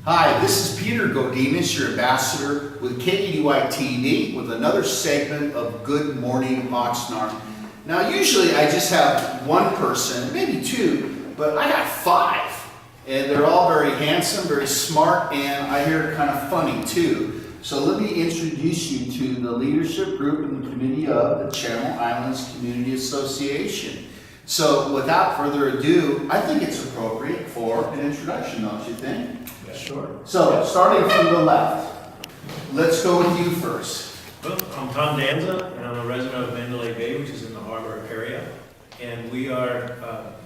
Hi, this is Peter Godimas, your ambassador with KEDY-TV with another segment of Good Morning Oxnard. Now, usually I just have one person, maybe two, but I got five. And they're all very handsome, very smart, and I hear kind of funny too. So let me introduce you to the leadership group and the committee of the Channel Islands Community Association. So without further ado, I think it's appropriate for an introduction, don't you think? Yeah, sure. So, starting from the left, let's go with you first. Well, I'm Tom Danza, and I'm a resident of Mandalay Bay, which is in the harbor area. And we are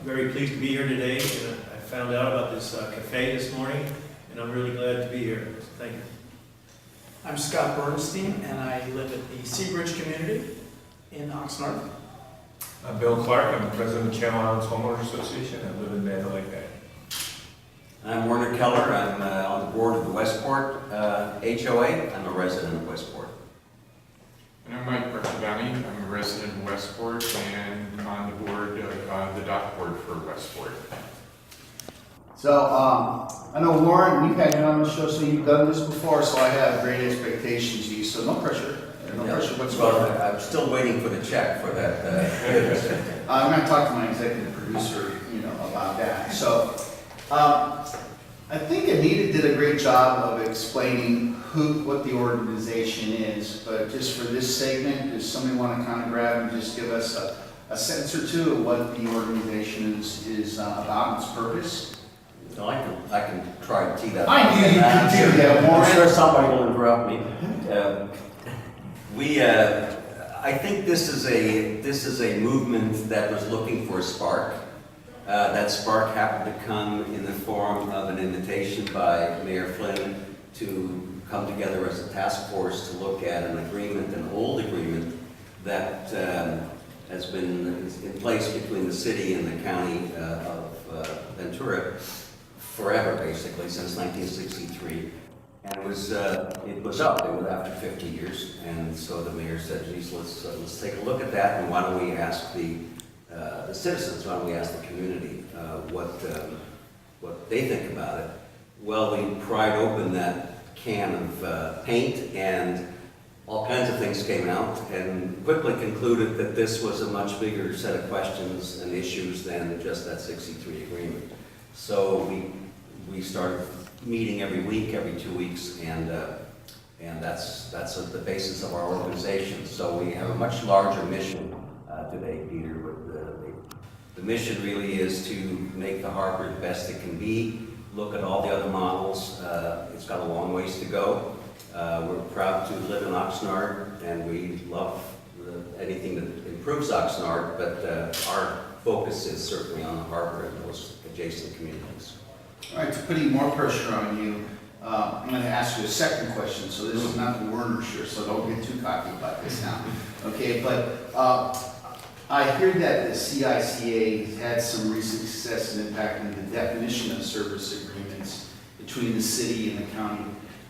very pleased to be here today. And I found out about this cafe this morning, and I'm really glad to be here. So thank you. I'm Scott Bernstein, and I live at the Seabridge community in Oxnard. I'm Bill Clark. I'm the president of Channel Islands Homeowners Association. I live in Mandalay Bay. I'm Werner Keller. I'm on the board of the Westport HOA. I'm a resident of Westport. And I'm Mike Bertagani. I'm a resident of Westport and on the board of the dock board for Westport. So, I know Warren, we've had you on the show, so you've done this before, so I have great expectations of you, so no pressure. No pressure whatsoever. Well, I'm still waiting for the check for that. I'm going to talk to my executive producer, about that. So, I think Anita did a great job of explaining what the organization is, but just for this segment, does somebody want to kind of grab and just give us a sentence or two of what the organization is about, its purpose? No, I can try to tee that up. I knew you could do that, Warren. I'm sure somebody will interrupt me. I think this is a movement that was looking for a spark. That spark happened to come in the form of an invitation by Mayor Flynn to come together as a task force to look at an agreement, an old agreement that has been in place between the city and the county of Ventura forever, basically, since 1963. And it was up. It was after 50 years, and so the mayor said, "Geez, let's take a look at that, and why don't we ask the citizens, why don't we ask the community what they think about it?" Well, we pried open that can of paint, and all kinds of things came out, and quickly concluded that this was a much bigger set of questions and issues than just that 63 agreement. So we started meeting every week, every 2 weeks, and that's the basis of our organization. So we have a much larger mission today, Peter. The mission really is to make the harbor the best it can be, look at all the other models. It's got a long ways to go. We're proud to live in Oxnard, and we love anything that improves Oxnard, but our focus is certainly on the harbor and those adjacent communities. All right, to put even more pressure on you, I'm going to ask you a second question. So this is not the Werner shirt, so don't get too cocky about this now. Okay, but I hear that the CICA has had some recent success in impacting the definition of service agreements between the city and the county.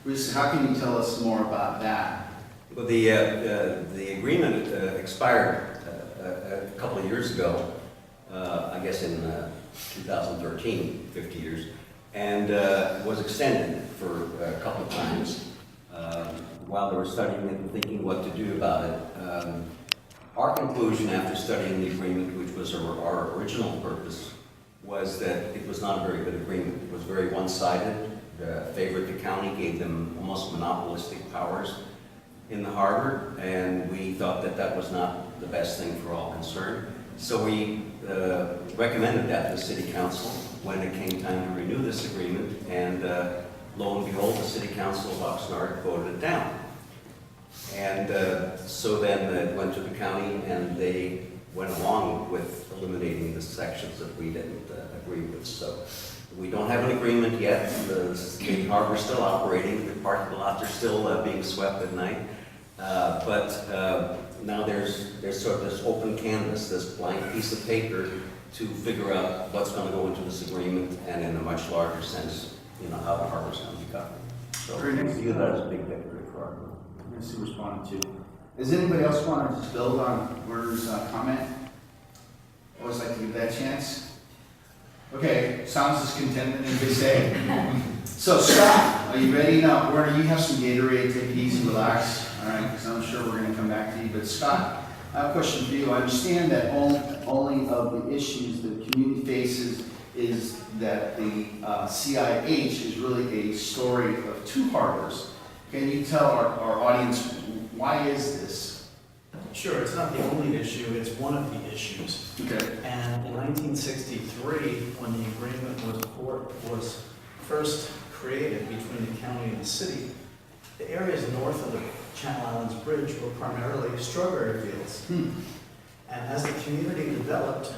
Bruce, how can you tell us more about that? Well, the agreement expired a couple of years ago, I guess in 2013, 50 years, and was extended for a couple of times while they were studying it and thinking what to do about it. Our conclusion after studying the agreement, which was our original purpose, was that it was not a very good agreement. It was very one-sided, favored the county, gave them almost monopolistic powers in the harbor, and we thought that that was not the best thing for all concerned. So we recommended that to the city council when it came time to renew this agreement, and lo and behold, the city council of Oxnard voted it down. And so then it went to the county, and they went along with eliminating the sections that we didn't agree with. So we don't have an agreement yet. The harbor is still operating. The parking lots are still being swept at night. But now there's sort of this open canvas, this blank piece of paper to figure out what's going to go into this agreement, and in a much larger sense, how the harbor's going to be governed. So we view that as a big victory for our group. I'm going to see who responded to. Does anybody else want to just build on Werner's comment? Always like to give that chance. Okay, sounds as contentment as they say. So Scott, are you ready now? Werner, you have some Gatorade, take it easy, relax, all right, because I'm sure we're gonna come back to you. But Scott, I have a question for you. I understand that only of the issues the community faces is that the CIH is really a story of two harbors. Can you tell our audience, why is this? Sure, it's not the only issue, it's one of the issues. Okay. And in 1963, when the agreement was first created between the county and the city, the areas north of the Channel Islands Bridge were primarily strawberry fields. And as the community developed,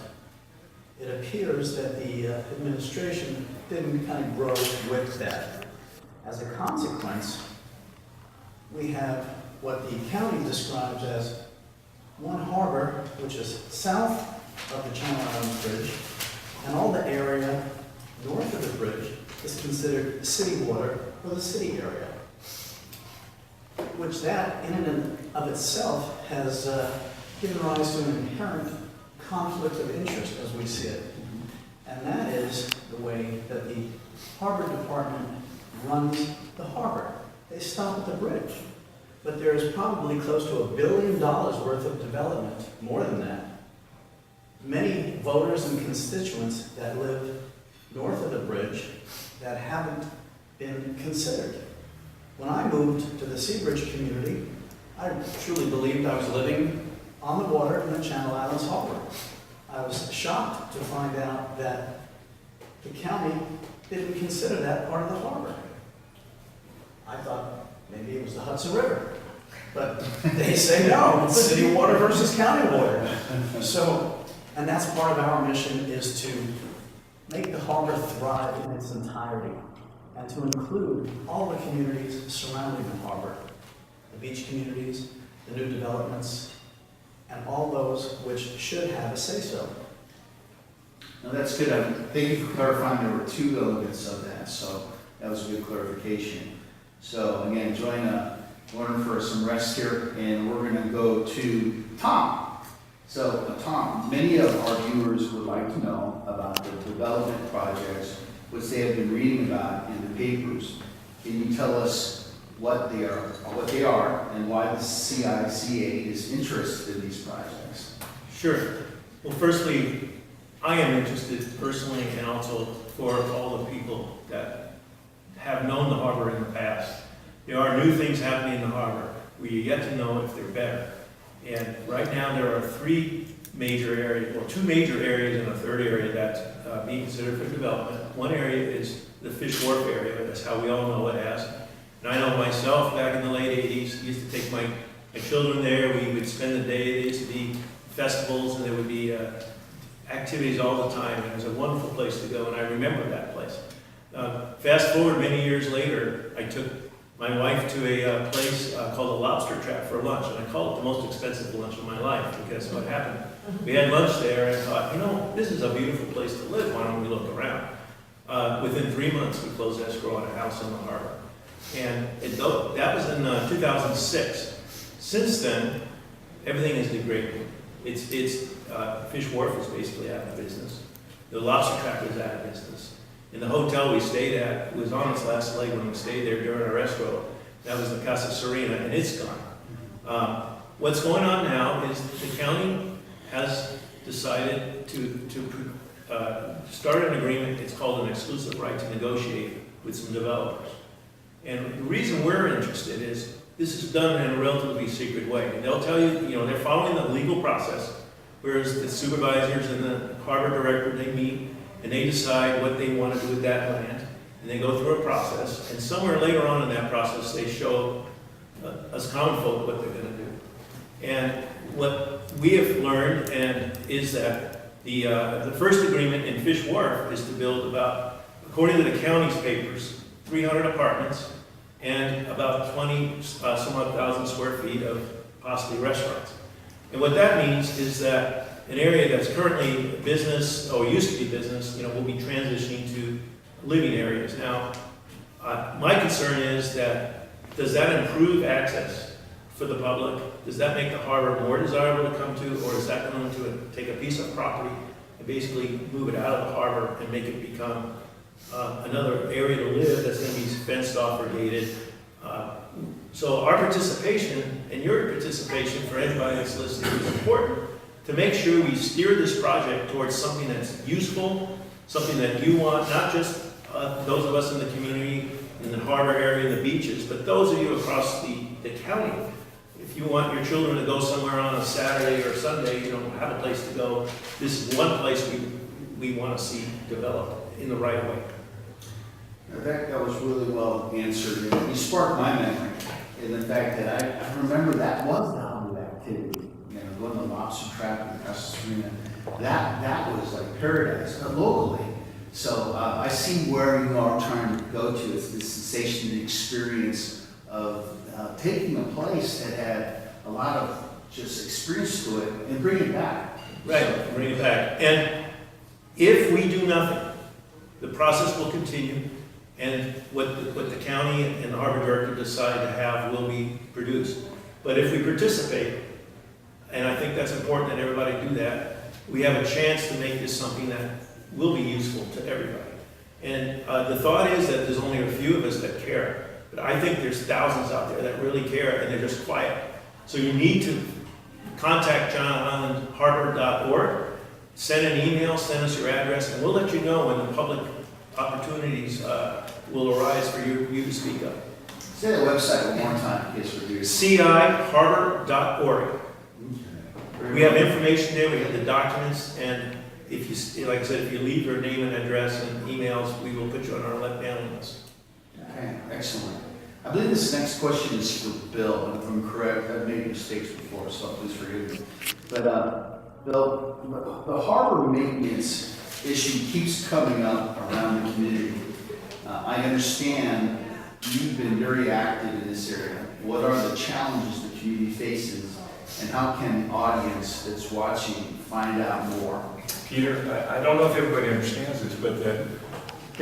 it appears that the administration didn't kind of grow with that. As a consequence, we have what the county describes as one harbor, which is south of the Channel Islands Bridge, and all the area north of the bridge is considered city water or the city area, which that in and of itself has given rise to an inherent conflict of interest as we see it. And that is the way that the harbor department runs the harbor. They stop at the bridge. But there's probably close to $1 billion worth of development, more than that. Many voters and constituents that live north of the bridge that haven't been considered. When I moved to the Seabridge community, I truly believed I was living on the water in the Channel Islands Harbor. I was shocked to find out that the county didn't consider that part of the harbor. I thought maybe it was the Hudson River, but they say no, it's city water versus county water. So, and that's part of our mission, is to make the harbor thrive in its entirety and to include all the communities surrounding the harbor, the beach communities, the new developments, and all those which should have a say-so. No, that's good. Thank you for clarifying there were two elements of that, so that was a good clarification. So again, join Warren for some rest here, and we're going to go to Tom. So Tom, many of our viewers would like to know about the development projects which they have been reading about in the papers. Can you tell us what they are, and why the CICA is interested in these projects? Sure. Well, firstly, I am interested personally, and also for all the people that have known the harbor in the past. There are new things happening in the harbor. We yet to know if they're better. And right now there are two major areas and a third area that's being considered for development. One area is the Fish Wharf area. That's how we all know it as. And I know myself, back in the late 80s, used to take my children there. We would spend the day. There used to be festivals, and there would be activities all the time. It was a wonderful place to go, and I remember that place. Fast forward many years later, I took my wife to a place called the Lobster Trap for lunch, and I call it the most expensive lunch of my life, because what happened, we had lunch there and thought, this is a beautiful place to live, why don't we look around? Within 3 months, we closed escrow on a house in the harbor. And that was in 2006. Since then, everything is degraded. Fish Wharf is basically out of business. The Lobster Trap is out of business. And the hotel we stayed at was on its last leg when we stayed there during our escrow. That was the Casa Serena, and it's gone. What's going on now is the county has decided to start an agreement. It's called an exclusive right to negotiate with some developers. And the reason we're interested is this is done in a relatively secret way. And they'll tell you, they're following the legal process, whereas the supervisors and the harbor director, they meet and they decide what they want to do with that land. And they go through a process. And somewhere later on in that process, they show us common folk what they're going to do. And what we have learned is that the first agreement in Fish Wharf is to build about, according to the county's papers, 300 apartments and about 20 some odd thousand square feet of possibly restaurants. And what that means is that an area that's currently business, or used to be business, will be transitioning to living areas. Now, my concern is that, does that improve access for the public? Does that make the harbor more desirable to come to, or is that going to take a piece of property and basically move it out of the harbor and make it become another area to live that's gonna be fenced off or gated. So our participation and your participation for anybody that's listening is important to make sure we steer this project towards something that's useful, something that you want, not just those of us in the community, in the harbor area, and the beaches, but those of you across the county. If you want your children to go somewhere on a Saturday or Sunday, you don't have a place to go, this is one place we want to see developed in the right way. That was really well answered. And you sparked my memory in the fact that I remember that was the Humble activity. You know, going to the lobster trap and across the stream. That was like paradise locally. So I see where you are trying to go to. It's the sensation, the experience of taking a place that had a lot of just experience to it and bring it back. Right, So, bring it back. And if we do nothing, the process will continue, and what the county and the harbor director decide to have will be produced. But if we participate, and I think that's important that everybody do that, we have a chance to make this something that will be useful to everybody. And the thought is that there's only a few of us that care, but I think there's thousands out there that really care, and they're just quiet. So you need to contact johnislandharbor.org, send an email, send us your address, and we'll let you know when the public opportunities will arise for you to speak up. say the website one more time, in case we're doing. ciharbor.org. We have information there, we have the documents, and if you, like I said, if you leave your name and address and emails, we will put you on our mailing list. Okay, excellent. I believe this next question is for Bill, and if I'm correct, I've made mistakes before, so please forgive me. But Bill, the harbor maintenance issue keeps coming up around the community. I understand you've been very active in this area. What are the challenges the community faces, and how can the audience that's watching find out more? Peter, I don't know if everybody understands this, but the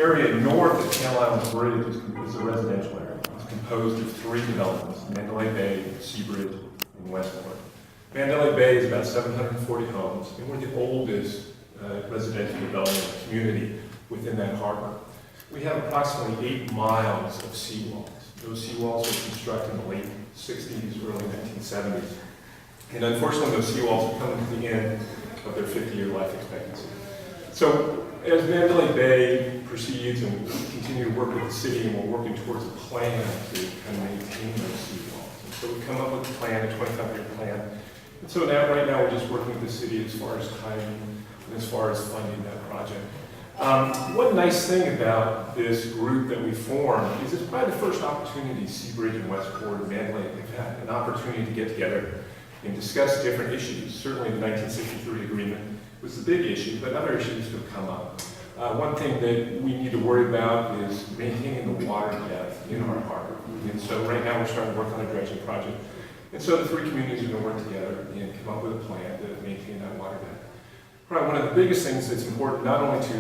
area north of Channel Islands Bridge is a residential area. It's composed of 3 developments, Mandalay Bay, Seabridge, and Westport. Mandalay Bay is about 740 homes, and we're the oldest residential development community within that harbor. We have approximately 8 miles of seawalls. Those seawalls were constructed in the late 60s, early 1970s. And unfortunately, those seawalls are coming to the end of their 50-year life expectancy. So as Mandalay Bay proceeds and we continue to work with the city, and we're working towards a plan to kind of maintain those seawalls. And so we come up with a plan, a 25-year plan. And so now, right now, we're just working with the city as far as timing and as far as funding that project. One nice thing about this group that we formed is it's probably the first opportunity Seabridge and Westport and Mandalay have had an opportunity to get together and discuss different issues. Certainly the 1963 agreement was the big issue, but other issues have come up. One thing that we need to worry about is maintaining the water depth in our harbor. And so right now we're starting to work on a dredging project. And so the 3 communities are going to work together and come up with a plan to maintain that water depth. Probably one of the biggest things that's important not only to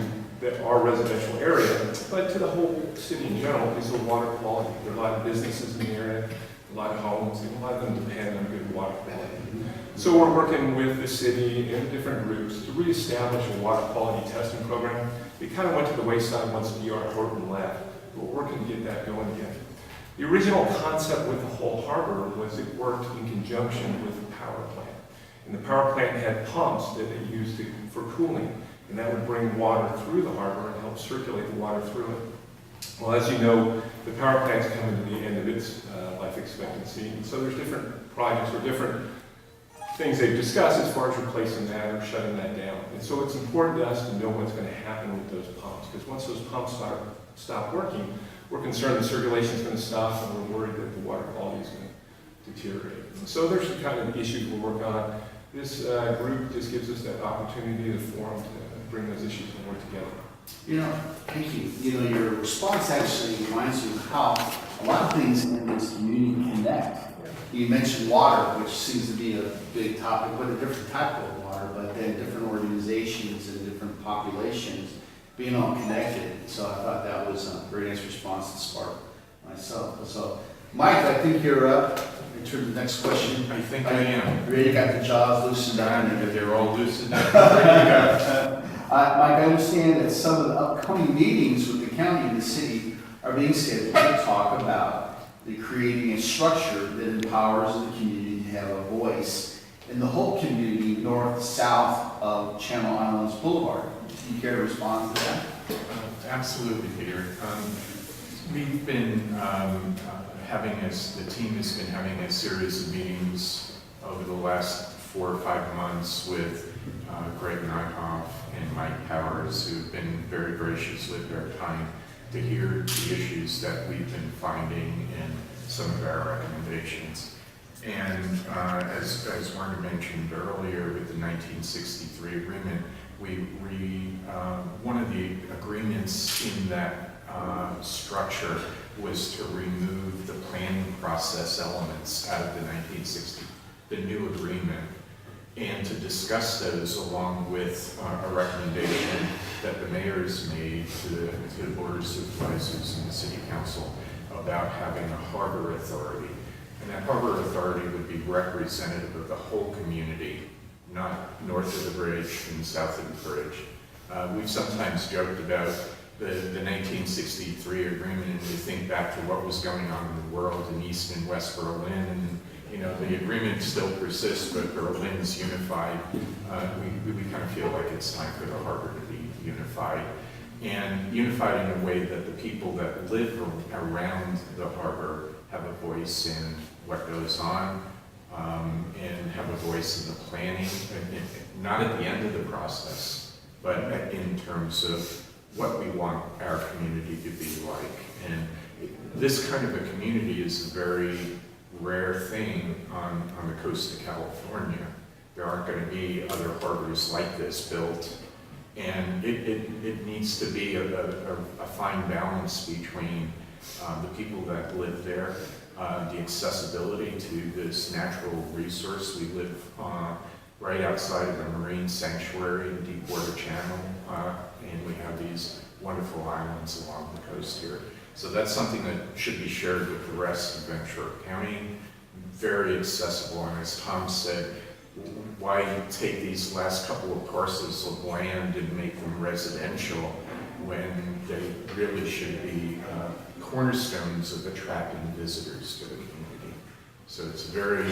our residential area, but to the whole city in general is the water quality. There are a lot of businesses in the area, a lot of homes, and a lot of them depend on good water quality. So we're working with the city and different groups to reestablish a water quality testing program. It kind of went to the wayside once D.R. Horton left, but we're working to get that going again. The original concept with the whole harbor was it worked in conjunction with the power plant. And the power plant had pumps that they used for cooling, and that would bring water through the harbor and help circulate the water through it. Well, as you know, the power plant's coming to the end of its life expectancy, and so there's different projects or different things they've discussed as far as replacing that or shutting that down. And so it's important to us to know what's going to happen with those pumps, because once those pumps stop working, we're concerned the circulation is going to stop, and we're worried that the water quality is going to deteriorate. And so there's some kind of issues we're working on. This group just gives us that opportunity to form to bring those issues and work together. You know, thank you. You know, your response actually reminds me of how a lot of things in this community connect. You mentioned water, which seems to be a big topic, but a different type of water, but then different organizations and different populations being all connected. So I thought that was a very nice response to spark myself. So, Mike, I think you're up. In terms of the next question. I think I am. You already got the jaws loosened up. They're all loosened up. Mike, I understand that some of the upcoming meetings with the county and the city are being scheduled to talk about the creating a structure that empowers the community to have a voice in the whole community north, south of Channel Islands Boulevard. Do you care to respond to that? Absolutely, Peter. We've been the team has been having a series of meetings over the last 4 or 5 months with Greg Nyhoff and Mike Powers, who've been very gracious with their time to hear the issues that we've been finding in some of our recommendations. And as Werner mentioned earlier with the 1963 agreement, one of the agreements in that structure was to remove the planning process elements out of the new agreement, and to discuss those along with a recommendation that the mayor's made to the board of supervisors and the city council about having a harbor authority. And that harbor authority would be representative of the whole community, not north of the bridge and south of the bridge. We've sometimes joked about the 1963 agreement, and you think back to what was going on in the world in East and West Berlin, and the agreement still persists, but Berlin's unified. We kind of feel like it's time for the harbor to be unified, and unified in a way that the people that live around the harbor have a voice in what goes on, and have a voice in the planning, not at the end of the process, but in terms of what we want our community to be like. And this kind of a community is a very rare thing on the coast of California. There aren't going to be other harbors like this built, and it needs to be a fine balance between the people that live there, the accessibility to this natural resource. We live right outside of a marine sanctuary, the Deepwater Channel, and we have these wonderful islands along the coast here. So that's something that should be shared with the rest of Ventura County. Very accessible, and as Tom said, why take these last couple of parcels of land and make them residential when they really should be cornerstones of attracting visitors to the community? So it's very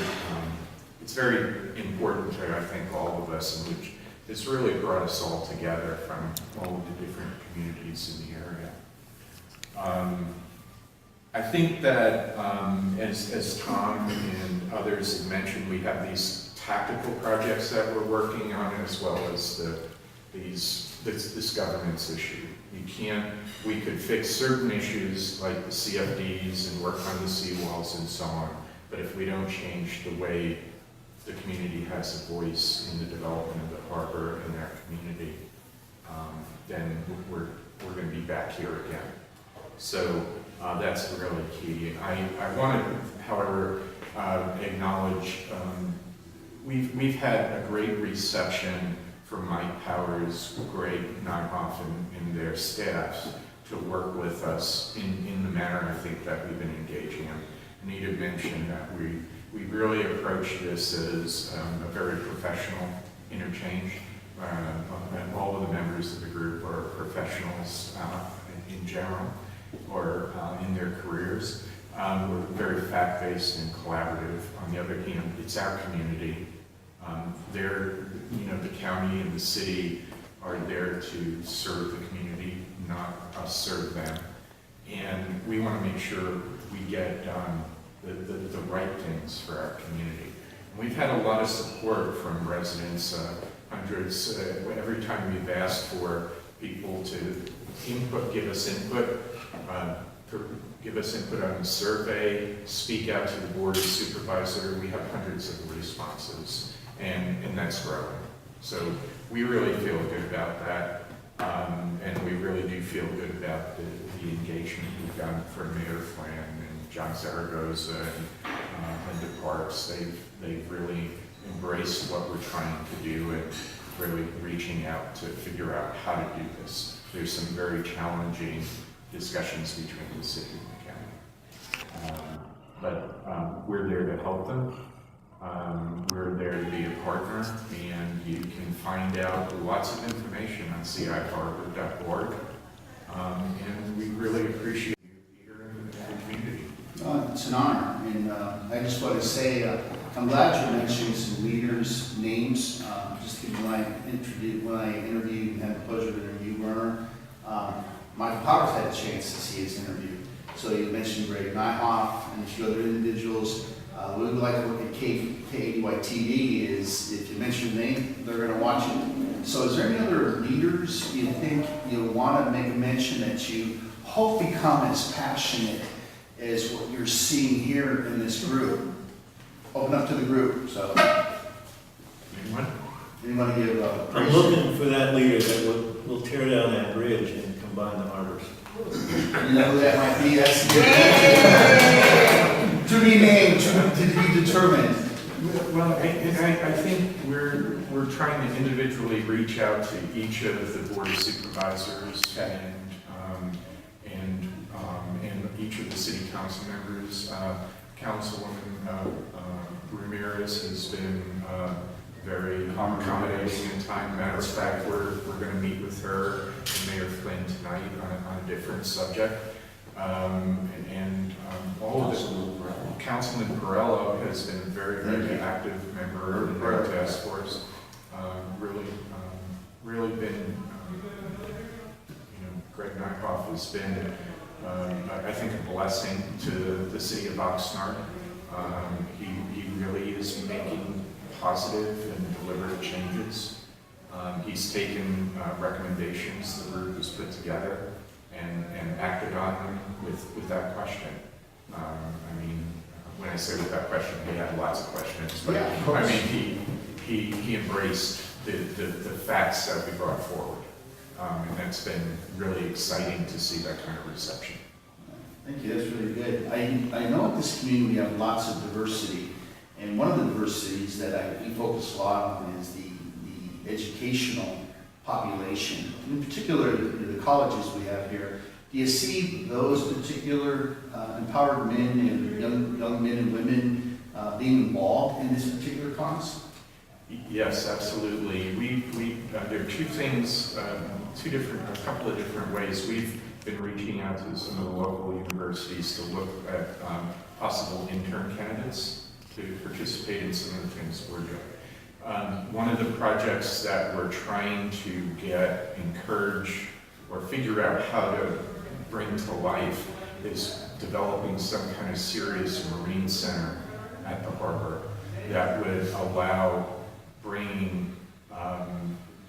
important to, I think, all of us, and which has really brought us all together from all of the different communities in the area. I think that, as Tom and others have mentioned, we have these tactical projects that we're working on, as well as this governance issue. We could fix certain issues like the CFDs and work on the seawalls and so on, but if we don't change the way the community has a voice in the development of the harbor and our community, then we're going to be back here again. So that's really key. I want to, however, acknowledge we've had a great reception from Mike Powers, Greg Nyhoff, and their staffs to work with us in the manner I think that we've been engaging in. Anita mentioned that we really approach this as a very professional interchange. And all of the members of the group are professionals in general, or in their careers. We're very fact-based and collaborative. On the other hand, it's our community. The county and the city are there to serve the community, not us serve them. And we want to make sure we get done the right things for our community. And we've had a lot of support from residents, hundreds, every time we've asked for people to give us input on the survey, speak out to the board of supervisor. We have hundreds of responses, and that's growing. So we really feel good about that, and we really do feel good about the engagement we've done for Mayor Flynn and John Zaragoza and Linda Parks. They've really embraced what we're trying to do and really reaching out to figure out how to do this. There's some very challenging discussions between the city and the county. But we're there to help them, We're there to be a partner, and you can find out lots of information on ciharbor.org. And we really appreciate you here in the community. It's an honor, and I just want to say, I'm glad you're mentioning some leaders' names. Just when I interviewed and had the pleasure to interview Werner, Michael Powers had a chance to see his interview. So you mentioned Greg Nyhoff and a few other individuals. What we would like to look at KADY-TV is if you mention the name, they're going to watch it. So is there any other leaders you think you want to make a mention that you hope become as passionate as what you're seeing here in this group? Open up to the group. So anyone give a I'm looking for that leader that will tear down that bridge and combine the harbors. You know who that might be? That's a good to be named, to be determined. Well, I think we're trying to individually reach out to each of the board of supervisors and each of the city council members. Councilwoman Ramirez has been very accommodating in time. Matter of fact, we're going to meet with her and Mayor Flynn tonight on a different subject. All of this, Councilman Perello has been a very, very active member of the drug task force. Really been, Greg Nyhoff has been, I think, a blessing to the city of Oxnard. He really is making positive and deliberate changes. He's taken recommendations the group has put together and acted on them without question. When I say without question, he had lots of questions, but he embraced the facts that we brought forward. And that's been really exciting to see that kind of reception. Thank you, that's really good. I know in this community we have lots of diversity, and one of the diversities that we focus a lot on is the educational population, in particular the colleges we have here. Do you see those particular empowered men and young men and women being involved in this particular cause? Yes, absolutely. There are two things, a couple of different ways. We've been reaching out to some of the local universities to look at possible intern candidates to participate in some of the things we're doing. One of the projects that we're trying to encourage or figure out how to bring to life is developing some kind of serious marine center at the harbor that would allow bringing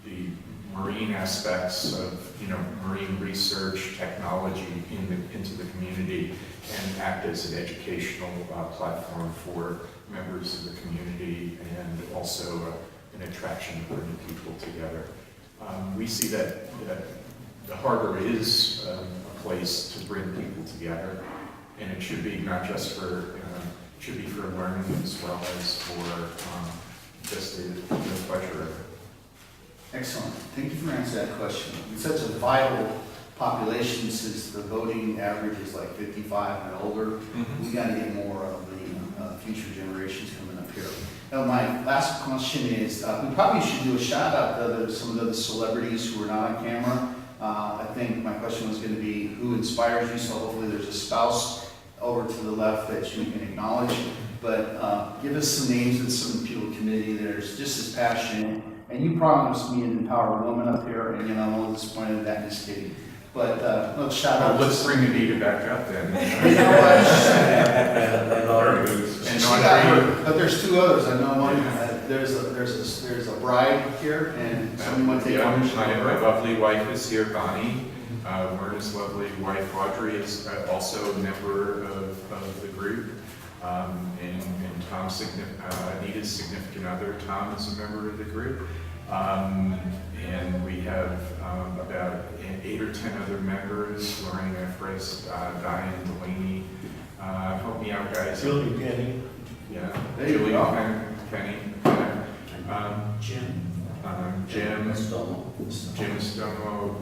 the marine aspects of marine research technology into the community and act as an educational platform for members of the community and also an attraction to bring people together. We see that the harbor is a place to bring people together, and it should be not just for should be for learning as well as for just the pleasure of it. Excellent. Thank you for answering that question. It's such a vital population since the voting average is like 55 and older. Mm-hmm. We got to get more of the future generations coming up here. Now, my last question is, we probably should do a shout out to some of the other celebrities who are not on camera. I think my question was going to be who inspires you, so hopefully there's a spouse over to the left that you can acknowledge. But give us some names of some people committee that are just as passionate. And you promised me an empowered woman up here, and I'm a little disappointed at that, just kidding. But let's shout out. Let's bring Anita back up then. You know what? But there's two others. I know one. There's a bride here, and someone want to take on. My lovely wife is here, Bonnie. Werner's lovely wife, Audrey, is also a member of the group. And Tom's Anita's significant other, Tom, is a member of the group. And we have about 8 or 10 other members, Lorraine Efres, Diane Delaney. Help me out, guys. Julie Penny. Yeah. There you Julie go. Penny. Jim Stomo,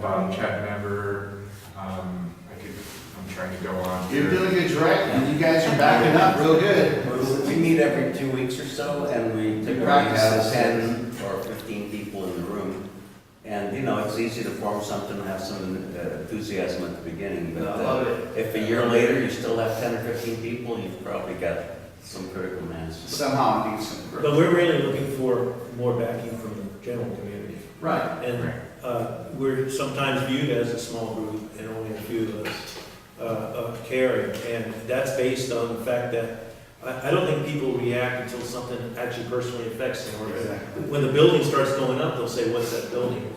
Bob Chatmember. I'm trying to go on. You're doing good, right? And you guys are backing up real good. meet every 2 weeks or so, and we typically practice have this. 10 or 15 people in the room. And, you know, it's easy to form something, have some enthusiasm at the beginning, but I love it. if a year later you still have 10 or 15 people, you've probably got some critical mass. Somehow it needs some growth. But we're really looking for more backing from the general community. Right. And we're sometimes viewed as a small group and only a few of us caring. And that's based on the fact that I don't think people react until something actually personally affects them. Exactly. When the building starts going up, they'll say, what's that building?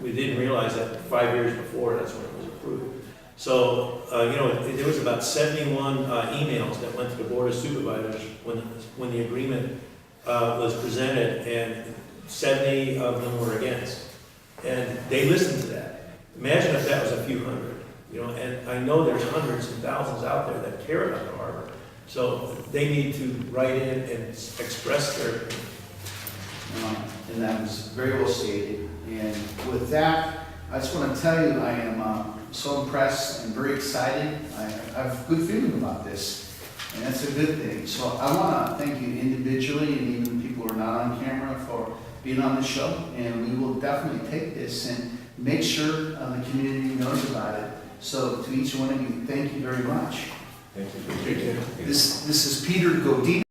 We didn't realize that 5 years before, that's when it was approved. So, you know, there was about 71 emails that went to the Board of Supervisors when the agreement was presented, and 70 of them were against. And they listened to that. Imagine if that was a few hundred, you know, and I know there's hundreds and thousands out there that care about the harbor. So they need to write in and express their, And that was very well stated. And with that, I just want to tell you, I am so impressed and very excited. I have a good feeling about this, and that's a good thing. So I want to thank you individually, and even people who are not on camera, for being on the show. And we will definitely take this and make sure the community knows about it. So to each one of you, thank you very much. Thank you. This is Peter Godin.